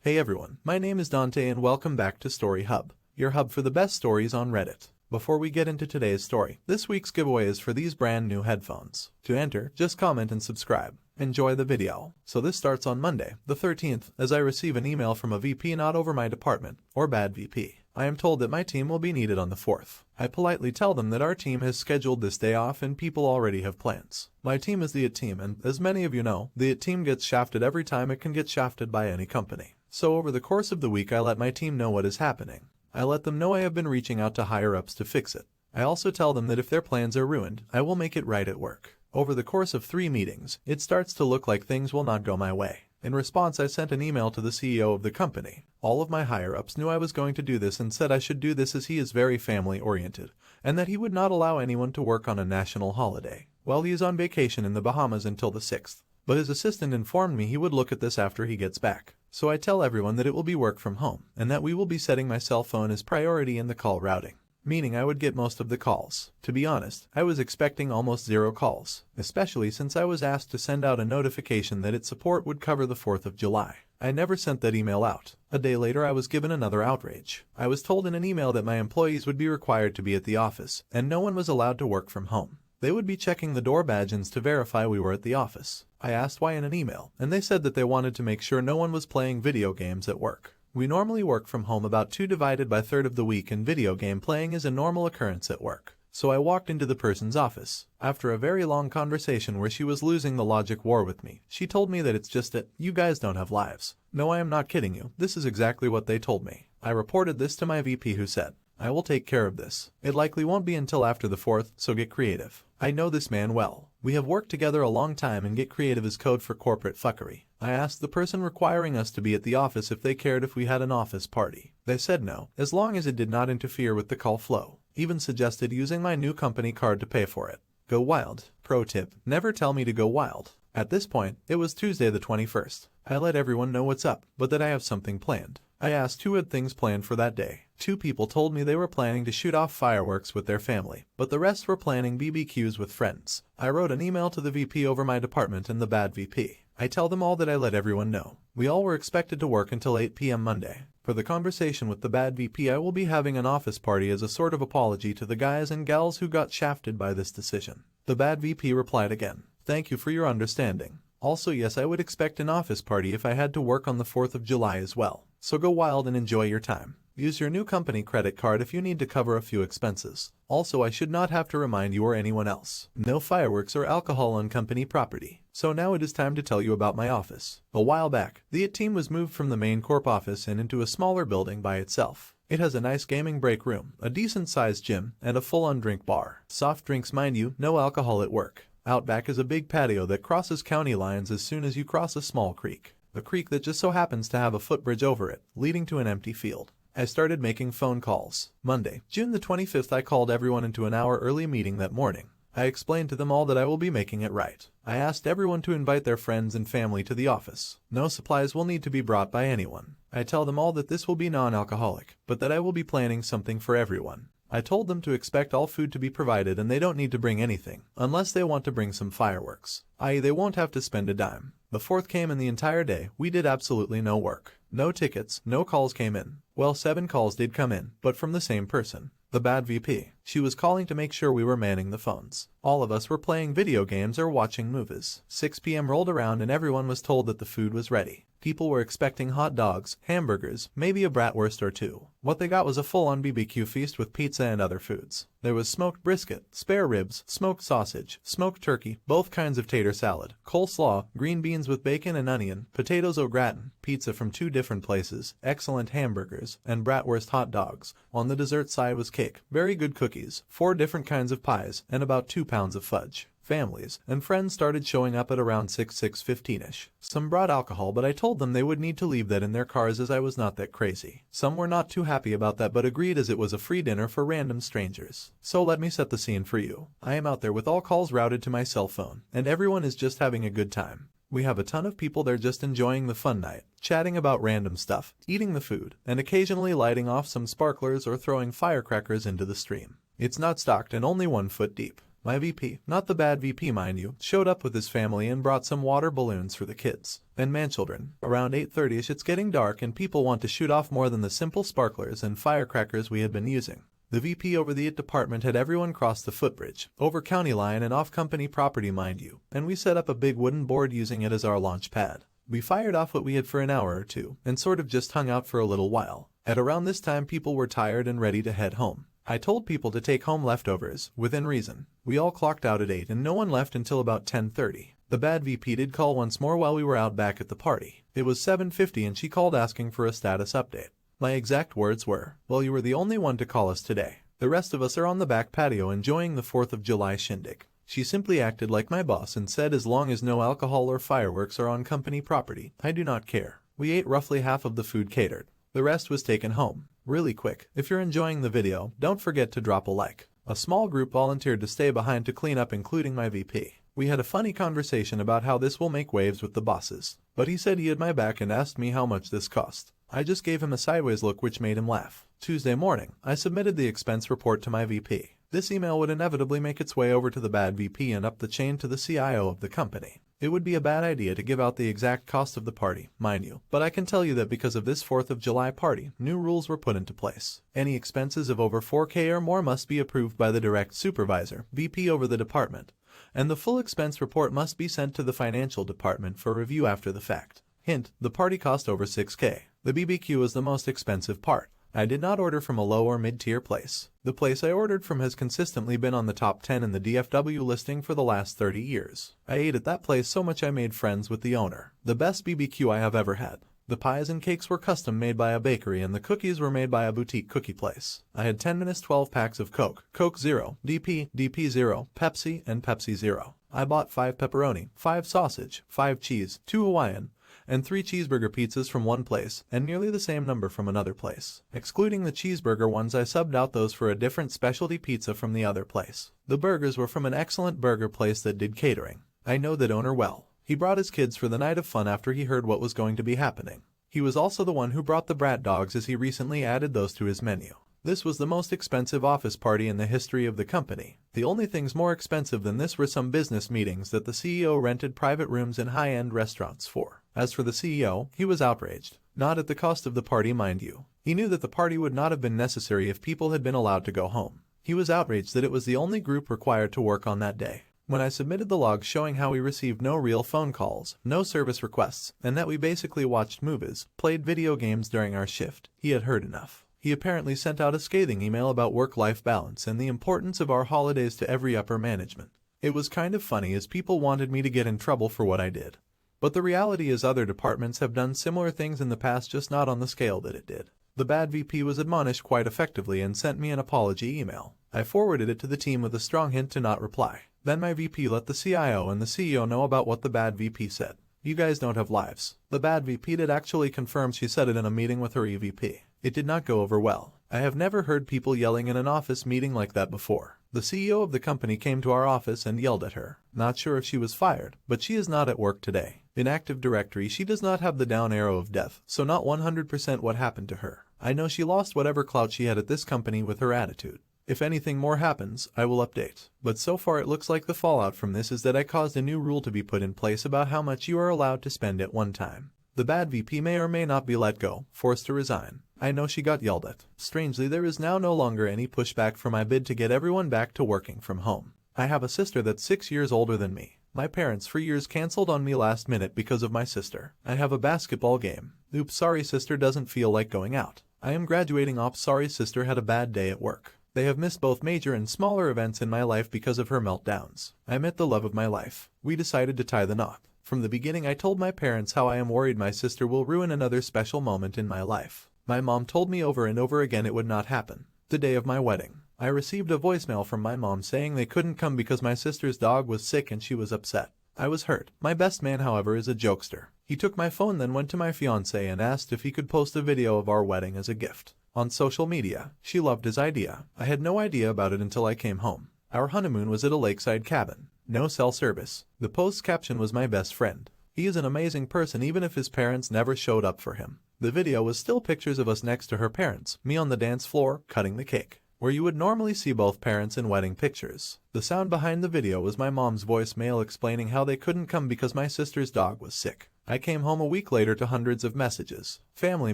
Hey everyone, my name is Dante and welcome back to Story Hub, your hub for the best stories on Reddit. Before we get into today's story, this week's giveaway is for these brand new headphones. To enter, just comment and subscribe. Enjoy the video. So this starts on Monday, the 13th, as I receive an email from a VP not over my department, or bad VP. I am told that my team will be needed on the 4th. I politely tell them that our team has scheduled this day off and people already have plans. My team is the IT team and, as many of you know, the IT team gets shafted every time it can get shafted by any company. So over the course of the week I let my team know what is happening. I let them know I have been reaching out to higher-ups to fix it. I also tell them that if their plans are ruined, I will make it right at work. Over the course of 3 meetings, it starts to look like things will not go my way. In response, I sent an email to the CEO of the company. All of my higher-ups knew I was going to do this and said I should do this as he is very family-oriented, and that he would not allow anyone to work on a national holiday. Well, he is on vacation in the Bahamas until the 6th, but his assistant informed me he would look at this after he gets back. So I tell everyone that it will be work from home, and that we will be setting my cell phone as priority in the call routing, meaning I would get most of the calls. To be honest, I was expecting almost 0 calls, especially since I was asked to send out a notification that its support would cover the 4th of July. I never sent that email out. A day later I was given another outrage. I was told in an email that my employees would be required to be at the office, and no one was allowed to work from home. They would be checking the door badges to verify we were at the office. I asked why in an email, and they said that they wanted to make sure no one was playing video games at work. We normally work from home about 2 divided by 3rd of the week, and video game playing is a normal occurrence at work. So I walked into the person's office. After a very long conversation where she was losing the logic war with me, she told me that it's just that you guys don't have lives. No, I am not kidding you. This is exactly what they told me. I reported this to my VP, who said, I will take care of this. It likely won't be until after the 4th, so get creative. I know this man well. We have worked together a long time, and get creative is code for corporate fuckery. I asked the person requiring us to be at the office if they cared if we had an office party. They said no, as long as it did not interfere with the call flow. Even suggested using my new company card to pay for it. Go wild. Pro tip, never tell me to go wild. At this point, it was Tuesday the 21st. I let everyone know what's up, but that I have something planned. I asked who had things planned for that day. 2 people told me they were planning to shoot off fireworks with their family, but the rest were planning BBQs with friends. I wrote an email to the VP over my department and the bad VP. I tell them all that I let everyone know. We all were expected to work until 8 p.m. Monday. For the conversation with the bad VP, I will be having an office party as a sort of apology to the guys and gals who got shafted by this decision. The bad VP replied again, thank you for your understanding. Also, yes, I would expect an office party if I had to work on the 4th of July as well. So go wild and enjoy your time. Use your new company credit card if you need to cover a few expenses. Also, I should not have to remind you or anyone else. No fireworks or alcohol on company property. So now it is time to tell you about my office. A while back, the IT team was moved from the main corp office and into a smaller building by itself. It has a nice gaming break room, a decent-sized gym, and a full-on drink bar. Soft drinks, mind you, no alcohol at work. Out back is a big patio that crosses county lines as soon as you cross a small creek. A creek that just so happens to have a footbridge over it, leading to an empty field. I started making phone calls. Monday, June the 25th, I called everyone into an hour early meeting that morning. I explained to them all that I will be making it right. I asked everyone to invite their friends and family to the office. No supplies will need to be brought by anyone. I tell them all that this will be non-alcoholic, but that I will be planning something for everyone. I told them to expect all food to be provided and they don't need to bring anything, unless they want to bring some fireworks. I.e., they won't have to spend a dime. The 4th came and the entire day, we did absolutely no work. No tickets, no calls came in. Well, 7 calls did come in, but from the same person. The bad VP. She was calling to make sure we were manning the phones. All of us were playing video games or watching movies. 6 p.m. rolled around and everyone was told that the food was ready. People were expecting hot dogs, hamburgers, maybe a bratwurst or 2. What they got was a full-on BBQ feast with pizza and other foods. There was smoked brisket, spare ribs, smoked sausage, smoked turkey, both kinds of tater salad, coleslaw, green beans with bacon and onion, potatoes au gratin, pizza from 2 different places, excellent hamburgers, and bratwurst hot dogs. On the dessert side was cake, very good cookies, 4 different kinds of pies, and about 2 pounds of fudge. Families and friends started showing up at around 6:15ish. Some brought alcohol, but I told them they would need to leave that in their cars as I was not that crazy. Some were not too happy about that but agreed as it was a free dinner for random strangers. So let me set the scene for you. I am out there with all calls routed to my cell phone, and everyone is just having a good time. We have a ton of people there just enjoying the fun night, chatting about random stuff, eating the food, and occasionally lighting off some sparklers or throwing firecrackers into the stream. It's not stocked and only 1 foot deep. My VP, not the bad VP mind you, showed up with his family and brought some water balloons for the kids and manchildren. Around 8:30ish it's getting dark and people want to shoot off more than the simple sparklers and firecrackers we had been using. The VP over the IT department had everyone cross the footbridge, over county line and off company property mind you, and we set up a big wooden board using it as our launch pad. We fired off what we had for an hour or two, and sort of just hung out for a little while. At around this time people were tired and ready to head home. I told people to take home leftovers, within reason. We all clocked out at 8 and no one left until about 10:30. The bad VP did call once more while we were out back at the party. It was 7:50 and she called asking for a status update. My exact words were, "Well, you were the only one to call us today. The rest of us are on the back patio enjoying the 4th of July shindig." She simply acted like my boss and said as long as no alcohol or fireworks are on company property, I do not care. We ate roughly half of the food catered. The rest was taken home. Really quick, if you're enjoying the video, don't forget to drop a like. A small group volunteered to stay behind to clean up, including my VP. We had a funny conversation about how this will make waves with the bosses, but he said he had my back and asked me how much this cost. I just gave him a sideways look which made him laugh. Tuesday morning, I submitted the expense report to my VP. This email would inevitably make its way over to the bad VP and up the chain to the CIO of the company. It would be a bad idea to give out the exact cost of the party, mind you, but I can tell you that because of this 4th of July party, new rules were put into place. Any expenses of over 4K or more must be approved by the direct supervisor, VP over the department, and the full expense report must be sent to the financial department for review after the fact. Hint, the party cost over 6K. The BBQ was the most expensive part. I did not order from a low or mid-tier place. The place I ordered from has consistently been on the top 10 in the DFW listing for the last 30 years. I ate at that place so much I made friends with the owner. The best BBQ I have ever had. The pies and cakes were custom made by a bakery and the cookies were made by a boutique cookie place. I had 10 minutes 12 packs of Coke, Coke Zero, DP, DP Zero, Pepsi, and Pepsi Zero. I bought 5 pepperoni, 5 sausage, 5 cheese, 2 Hawaiian, and 3 cheeseburger pizzas from one place, and nearly the same number from another place. Excluding the cheeseburger ones, I subbed out those for a different specialty pizza from the other place. The burgers were from an excellent burger place that did catering. I know that owner well. He brought his kids for the night of fun after he heard what was going to be happening. He was also the one who brought the brat dogs as he recently added those to his menu. This was the most expensive office party in the history of the company. The only things more expensive than this were some business meetings that the CEO rented private rooms in high-end restaurants for. As for the CEO, he was outraged. Not at the cost of the party, mind you. He knew that the party would not have been necessary if people had been allowed to go home. He was outraged that it was the only group required to work on that day. When I submitted the logs showing how we received no real phone calls, no service requests, and that we basically watched movies, played video games during our shift, he had heard enough. He apparently sent out a scathing email about work-life balance and the importance of our holidays to every upper management. It was kind of funny as people wanted me to get in trouble for what I did. But the reality is other departments have done similar things in the past, just not on the scale that it did. The bad VP was admonished quite effectively and sent me an apology email. I forwarded it to the team with a strong hint to not reply. Then my VP let the CIO and the CEO know about what the bad VP said. You guys don't have lives. The bad VP did actually confirm she said it in a meeting with her EVP. It did not go over well. I have never heard people yelling in an office meeting like that before. The CEO of the company came to our office and yelled at her. Not sure if she was fired, but she is not at work today. In Active Directory she does not have the down arrow of death, so not 100% what happened to her. I know she lost whatever clout she had at this company with her attitude. If anything more happens, I will update. But so far it looks like the fallout from this is that I caused a new rule to be put in place about how much you are allowed to spend at one time. The bad VP may or may not be let go, forced to resign. I know she got yelled at. Strangely, there is now no longer any pushback for my bid to get everyone back to working from home. I have a sister that's 6 years older than me. My parents for years canceled on me last minute because of my sister. I have a basketball game. Oops, sorry sister doesn't feel like going out. I am graduating. Ops, sorry sister had a bad day at work. They have missed both major and smaller events in my life because of her meltdowns. I met the love of my life. We decided to tie the knot. From the beginning I told my parents how I am worried my sister will ruin another special moment in my life. My mom told me over and over again it would not happen. The day of my wedding, I received a voicemail from my mom saying they couldn't come because my sister's dog was sick and she was upset. I was hurt. My best man, however, is a jokester. He took my phone, then went to my fiancée and asked if he could post a video of our wedding as a gift on social media. She loved his idea. I had no idea about it until I came home. Our honeymoon was at a lakeside cabin. No cell service. The post's caption was my best friend. He is an amazing person even if his parents never showed up for him. The video was still pictures of us next to her parents, me on the dance floor, cutting the cake. where you would normally see both parents in wedding pictures. The sound behind the video was my mom's voicemail explaining how they couldn't come because my sister's dog was sick. I came home a week later to hundreds of messages. Family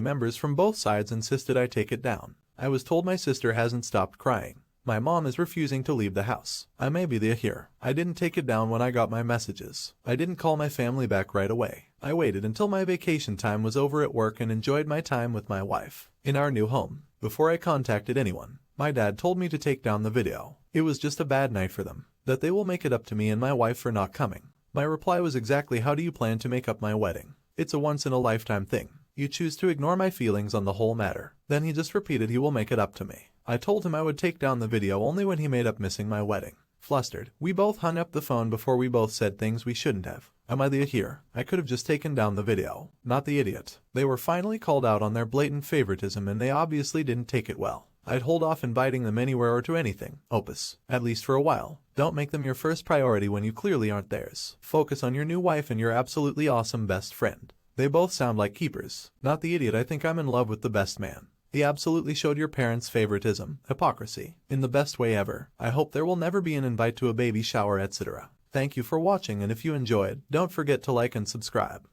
members from both sides insisted I take it down. I was told my sister hasn't stopped crying. My mom is refusing to leave the house. I may be the here. I didn't take it down when I got my messages. I didn't call my family back right away. I waited until my vacation time was over at work and enjoyed my time with my wife in our new home before I contacted anyone. My dad told me to take down the video. It was just a bad night for them, that they will make it up to me and my wife for not coming. My reply was exactly, how do you plan to make up my wedding? It's a once-in-a-lifetime thing. You choose to ignore my feelings on the whole matter. Then he just repeated he will make it up to me. I told him I would take down the video only when he made up missing my wedding. Flustered, we both hung up the phone before we both said things we shouldn't have. Am I the here? I could have just taken down the video, not the idiot. They were finally called out on their blatant favoritism and they obviously didn't take it well. I'd hold off inviting them anywhere or to anything, Opus, at least for a while. Don't make them your first priority when you clearly aren't theirs. Focus on your new wife and your absolutely awesome best friend. They both sound like keepers. Not the idiot, I think I'm in love with the best man. He absolutely showed your parents' favoritism, hypocrisy, in the best way ever. I hope there will never be an invite to a baby shower, etc. Thank you for watching, and if you enjoyed, don't forget to like and subscribe.